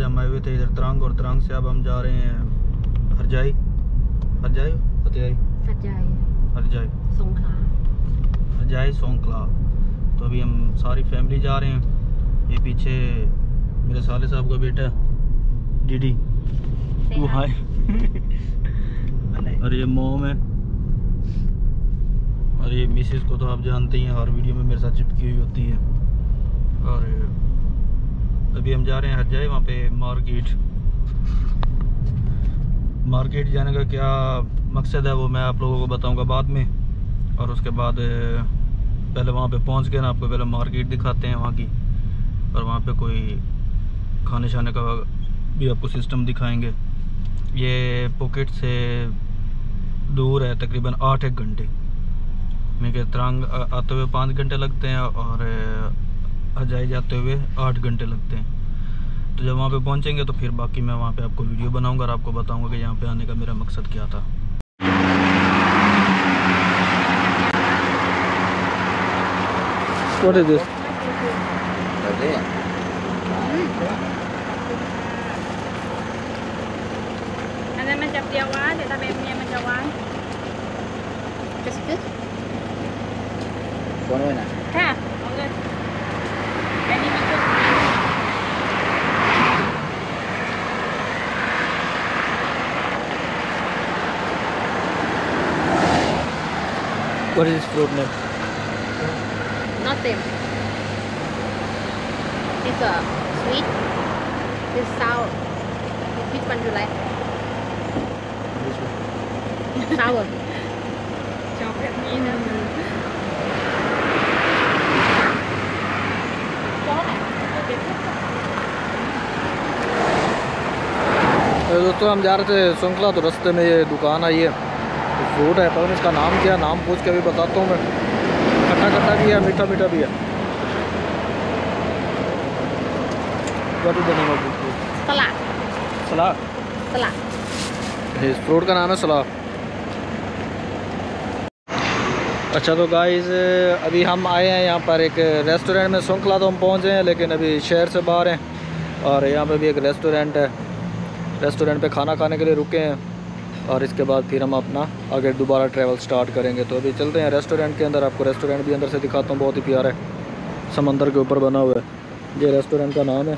हम आए हुए थे इधर त्रांग, और त्रांग से अब हम जा रहे हैं हरजाई, हरजाई फतेहाई, हरजाई हरजाई सोंकला। तो अभी हम सारी फैमिली जा रहे हैं। ये पीछे मेरे साले साहब का बेटा डीडी, वो हाय और ये मोम है, और ये मिसेस को तो आप जानते ही हैं, हर वीडियो में मेरे साथ चिपकी हुई होती है। और अभी हम जा रहे हैं हरजाई, वहाँ पे मार्केट जाने का क्या मकसद है वो मैं आप लोगों को बताऊंगा बाद में। और उसके बाद पहले वहाँ पे पहुँच के ना आपको पहले मार्केट दिखाते हैं वहाँ की, और वहाँ पे कोई खाने शाने का भी आपको सिस्टम दिखाएंगे। ये पुकेट से दूर है तकरीबन 8 घंटे, मैं कहता त्रांग आते हुए 5 घंटे लगते हैं और हरजाई जाते हुए 8 घंटे लगते हैं। तो जब वहाँ पे पहुँचेंगे तो फिर बाकी मैं वहाँ पे आपको वीडियो बनाऊंगा और आपको बताऊंगा कि यहाँ पे आने का मेरा मकसद क्या था। What is this? Anh em chập dầu quá thì ta em nghe mình dầu quá. Just good. Con ơi nè. Ha, okay. Any good. What is this fruit name? Not same. It's sweet. It's sour. Which one you like? Sour. Chocolate me. दोस्तों हम जा रहे थे सोंकला, तो रास्ते में ये दुकान आई है, फ्रूट है, पता नहीं इसका नाम क्या, नाम पूछ के अभी बताता हूँ मैं। खट्टा खट्टा भी है, मीठा मीठा भी है। What is the name of this fruit? Salad. सलाह। Salad. इस फ्रूट का नाम है सलाह। अच्छा तो गाइस अभी हम आए हैं यहाँ पर एक रेस्टोरेंट में। सोंकला तो हम पहुँचे हैं लेकिन अभी शहर से बाहर हैं, और यहाँ पे भी एक रेस्टोरेंट है, रेस्टोरेंट पे खाना खाने के लिए रुके हैं, और इसके बाद फिर हम अपना आगे दोबारा ट्रैवल स्टार्ट करेंगे। तो अभी चलते हैं रेस्टोरेंट के अंदर, आपको रेस्टोरेंट भी अंदर से दिखाता हूँ, बहुत ही प्यारा है, समंदर के ऊपर बना हुआ है। ये रेस्टोरेंट का नाम है।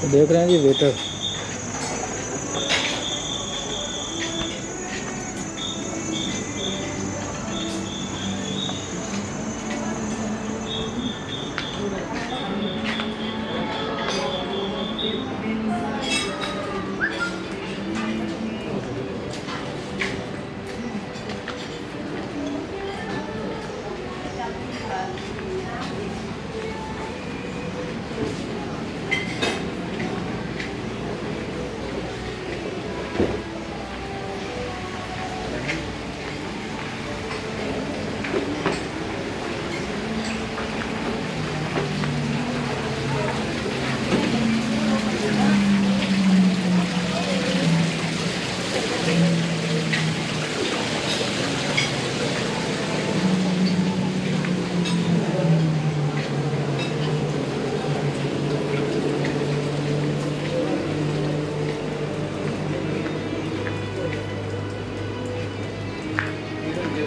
तो देख रहे हैं जी वेटर, अच्छा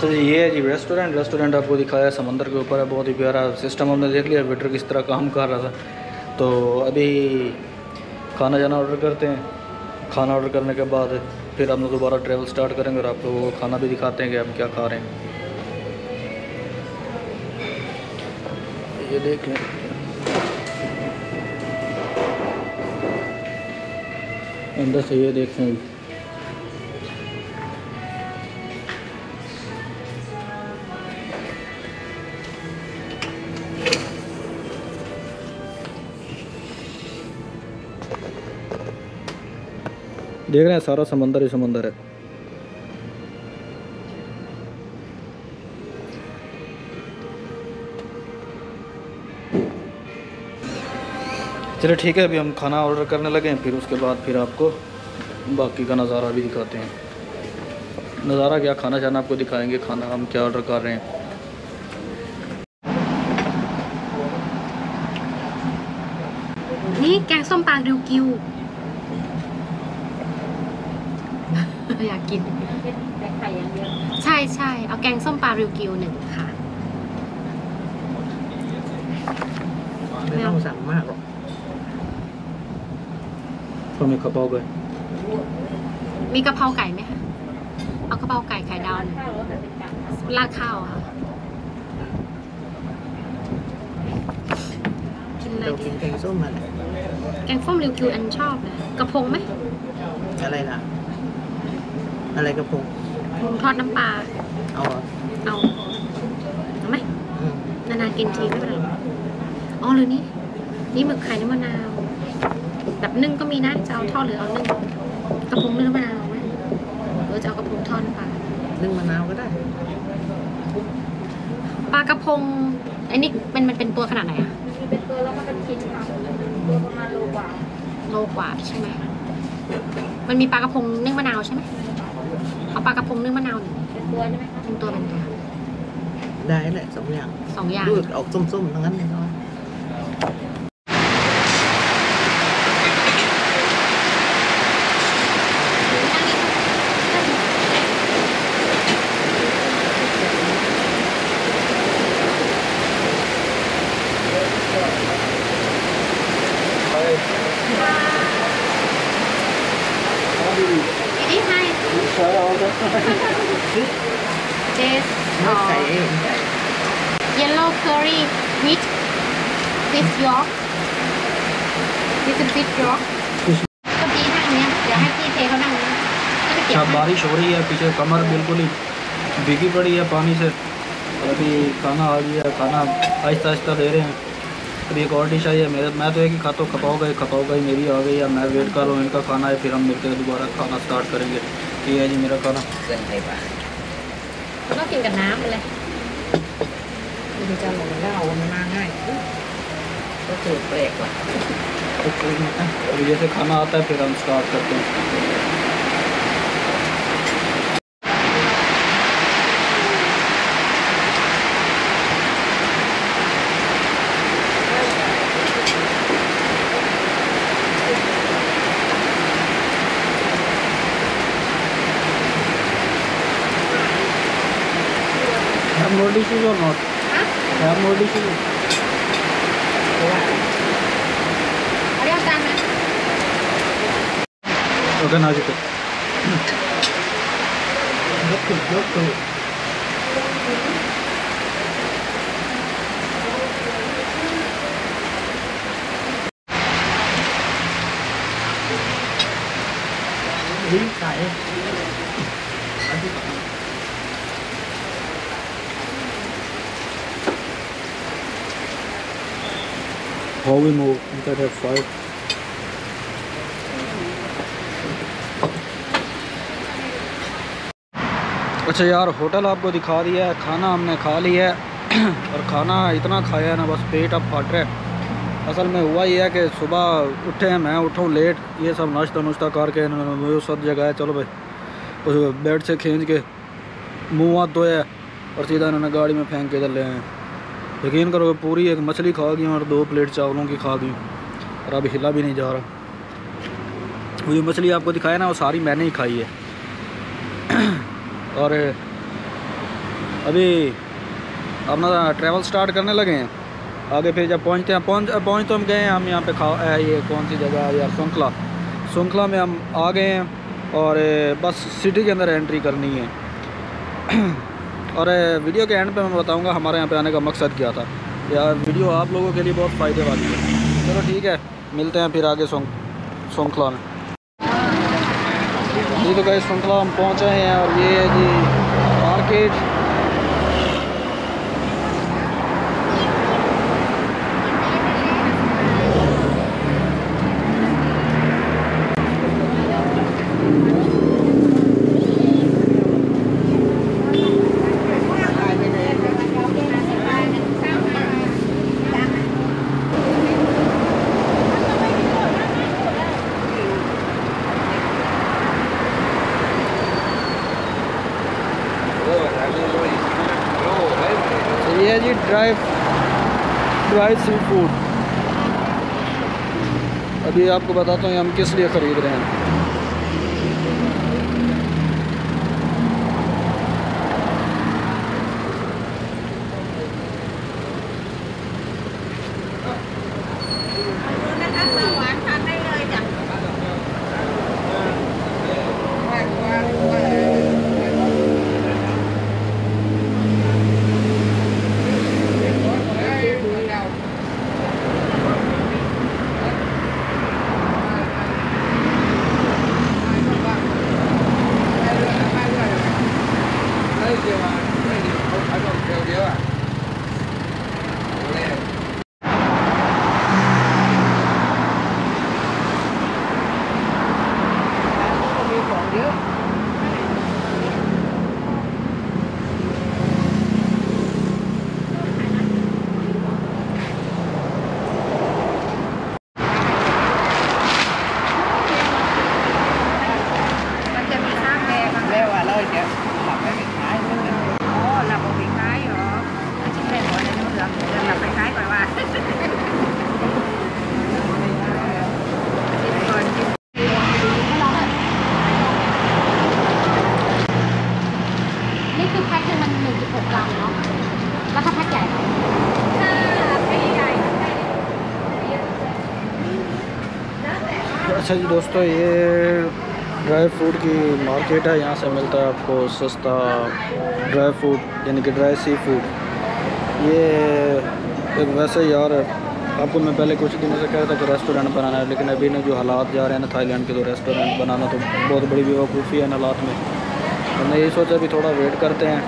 जी, ये है जी रेस्टोरेंट आपको दिखाया है, समंदर के ऊपर है, बहुत ही प्यारा सिस्टम हमने देख लिया, वेटर किस तरह काम कर रहा था। तो अभी खाना जाना ऑर्डर करते हैं, खाना ऑर्डर करने के बाद फिर हम लोग दोबारा ट्रैवल स्टार्ट करेंगे और आप लोगों को खाना भी दिखाते हैं कि हम क्या खा रहे हैं। ये देखें, अंदर से ये देखें, देख रहे हैं सारा समंदर ही समंदर है। चलिए ठीक है, अभी हम खाना ऑर्डर करने लगे हैं, फिर उसके बाद फिर आपको बाकी का नज़ारा भी दिखाते हैं। नज़ारा क्या, खाना जाना आपको दिखाएंगे, खाना हम क्या ऑर्डर कर रहे हैं।นี่แกงส้มปลาริวกิว อยากกินแต่ไข่อย่างเดียวใช่ใช่เอาแกงส้มปลาริวกิว1ค่ะไม่ต้องสั่งมากหรอก तो मैं खपाओ गए มีกะเพราไก่ไหมคะเอากะเพราไก่ไข่ดาวราดข้าวค่ะกินอะไร เรา ดี กินแกงส้มอะไร แกงส้มริวกิวอันชอบนะกระพงไหม อะไรล่ะ อะไรกระพง ทอดน้ำปลา เอาเหรอ เอาไหม อืม นานๆกินทีไม่เป็นไรอ๋อหรือนี่หมึกไข่น้ำมะนาวแบบนึ่งก็มีนะจะเอาทอดหรือเอานึ่งกระพงนึ่งน้ำมะนาวไหมหรือจะเอากระพงทอดน้ำปลา นึ่งมะนาวก็ได้ ปลากระพงไอ้นี่มันเป็นตัวขนาดไหนอะ เป็นตัวแล้วมันเป็นชิ้นค่ะตัวประมาณโลกว่า โลกว่าใช่ไหมมันมีปลากระพงนึ่งมะนาวใช่ไหมเอาปลากระพงนึ่งมะนาวหนึ่ง เป็นตัวใช่ไหมคะ เป็นตัว ได้แหละ2 อย่าง 2 อย่าง ดูออกส้มๆทั้งนั้นเลยเนาะ นี่ให้เจส ไม่ใส่เอง yellow curry with fish york with fish york ก็พี่นั่งเนี้ยเดี๋ยวให้พี่เทเขานั่งนี้ก็จะเก็บ अच्छा, ให้ बारिश हो रही है, पीछे कमर बिल्कुल ही भीगी पड़ी है पानी से। और अभी खाना आ गया, खाना आहिस्ता आहिस्ता दे रहे हैं। अभी एक और डिश आई है मेरे, मैं तो एक ही खाता हूँ, खपाओ गई मेरी आ गई है। मैं वेट कर रहा हूँ, इनका खाना है, फिर हम मिलकर दोबारा खाना स्टार्ट करेंगे। ये है जी मेरा खाना। ต้องกินกับน้ำไปเลย มันจะหลงเหล้ามันมาง่ายก็สูตรแปลกว่ะ अभी जैसे खाना आता है फिर हम स्टार्ट करते हैं। Have more dishes or not? Have more dishes? เอาเรียกจานไหม Okay, now you can. ยกขึ้นลิ้นไก่ How we move? That have 5. अच्छा यार, होटल आपको दिखा दिया है, खाना हमने खा लिया है और खाना इतना खाया है ना, बस पेट अब फट रहा है। असल में हुआ ये है कि सुबह उठे हैं, मैं उठूँ लेट, ये सब नाश्ता नुश्ता करके वो सब जगह है। चलो भाई उस बेड से खींच के मुँह हाथ धोया और सीधा इन्होंने गाड़ी में फेंक के इधर ले आए। यकीन करो पूरी एक मछली खा गई और 2 प्लेट चावलों की खा गई और अब हिला भी नहीं जा रहा। वो जो मछली आपको दिखाया ना वो सारी मैंने ही खाई है। और अभी अपना ट्रैवल स्टार्ट करने लगे हैं आगे। फिर जब पहुंचते हैं पहुंच तो हम गए हैं। हम यहाँ पे ये कौन सी जगह है यार, सोंखला में हम आ गए हैं और बस सिटी के अंदर एंट्री करनी है। और वीडियो के एंड पे मैं बताऊंगा हमारे यहाँ पे आने का मकसद क्या था। यार वीडियो आप लोगों के लिए बहुत फ़ायदे वाली है। चलो ठीक है, मिलते हैं फिर आगे सोंखला में। जी तो गाइस सोंखला हम पहुँचे हैं और ये है जी मार्केट। ये है जी ड्राई सी फूड। अभी आपको बताता हूँ हम किस लिए ख़रीद रहे हैं। अच्छा जी दोस्तों, ये ड्राई फ्रूट की मार्केट है। यहाँ से मिलता है आपको सस्ता ड्राई फ्रूट यानी कि ड्राई सी फूड। ये एक वैसे यार आपको मैं पहले कुछ दिनों से कह रहा था कि रेस्टोरेंट बनाना है, लेकिन अभी ना जो हालात जा रहे हैं ना थाईलैंड के, तो रेस्टोरेंट बनाना तो बहुत बड़ी बेवकूफ़ी है इन हालात में। तो मैं यही सोचा अभी थोड़ा वेट करते हैं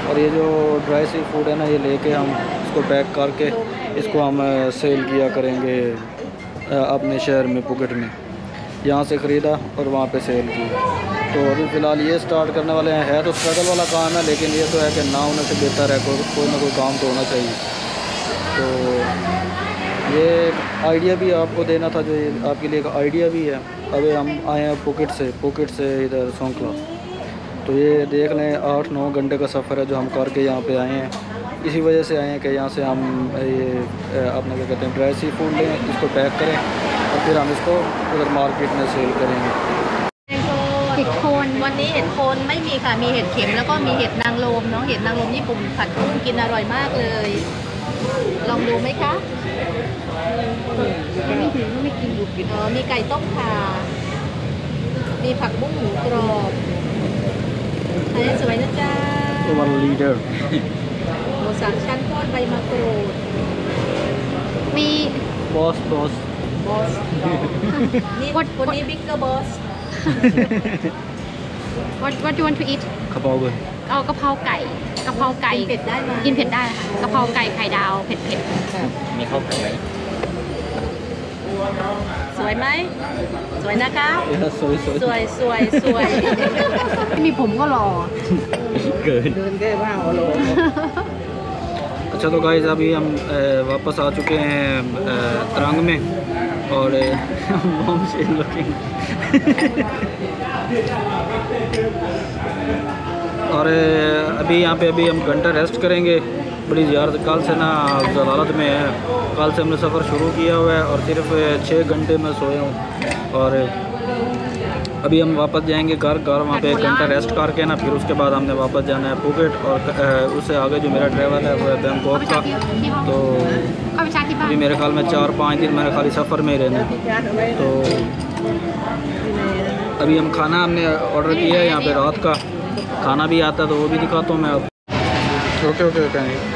और ये जो ड्राई सी फूड है ना ये लेके हम इसको पैक करके इसको हम सेल किया करेंगे अपने शहर में पुकेट में। यहाँ से ख़रीदा और वहाँ पे सेल की। तो अभी फ़िलहाल ये स्टार्ट करने वाले हैं। है तो स्ट्रगल वाला काम है, लेकिन ये तो है कि ना होने से बेहतर है कोई ना कोई काम तो होना चाहिए। तो ये आइडिया भी आपको देना था, जो ये आपके लिए एक आइडिया भी है। अभी हम आए हैं पुकेट से इधर सोंखला। तो ये देख लें 8-9 घंटे का सफ़र है जो हम करके यहाँ पे आए हैं। इसी वजह से आए हैं कि यहाँ से हम ये अपना क्या कहते हैं ड्राई सी फूड लें, इसको पैक करें और फिर हम इसको उधर मार्केट में सेल करेंगे। เห็ดโคนวันนี้เห็ดโคนไม่มีค่ะมีเห็ดเข็มแล้วก็มีเห็ดนางรมเนาะเห็ดนางรมญี่ปุ่นผัดกุ้งกินอร่อยมากเลยลองดูไหมคะไม่ถึงก็ไม่กินดูกินมีไก่ต้มข่ามีผักบุ้งหมูกรอบอันนี้สวยนะจ๊ะ 1 liter หมู3 ชั้นทอดใบมะกรูด มี boss บอสนี่คนนี้บิ๊กเกอร์บอส what do you want to eat กะเพราเลย เอากะเพราไก่กินเผ็ดได้ไหม กินเผ็ดได้ค่ะกะเพราไก่ไข่ดาวเผ็ด มีข้าวไก่ไหม สวยไหมสวยนะคะ สวย สวย มีผมก็รอ เกิน เดินแค่ว่าหัวโล अच्छा तो गाइस अभी हम वापस आ चुके हैं तरंग में और मॉम शी इज लुकिंग और अभी यहाँ पे अभी हम घंटा रेस्ट करेंगे। बड़ी ज़्यादा कल से ना हालत में है। कल से हमने सफ़र शुरू किया हुआ है और सिर्फ 6 घंटे में सोया हूँ। और अभी हम वापस जाएंगे घर वहाँ पे 1 घंटा रेस्ट करके ना, फिर उसके बाद हमने वापस जाना है फुकेट। और उससे आगे जो मेरा ट्रैवल है वो है बैंकॉक का। तो अभी मेरे ख्याल में 4-5 दिन मेरे खाली सफ़र में ही रहना है। तो अभी हम खाना हमने ऑर्डर किया है यहाँ पे, रात का खाना भी आता है तो वो भी दिखाता हूँ मैं आपको। Okay okay.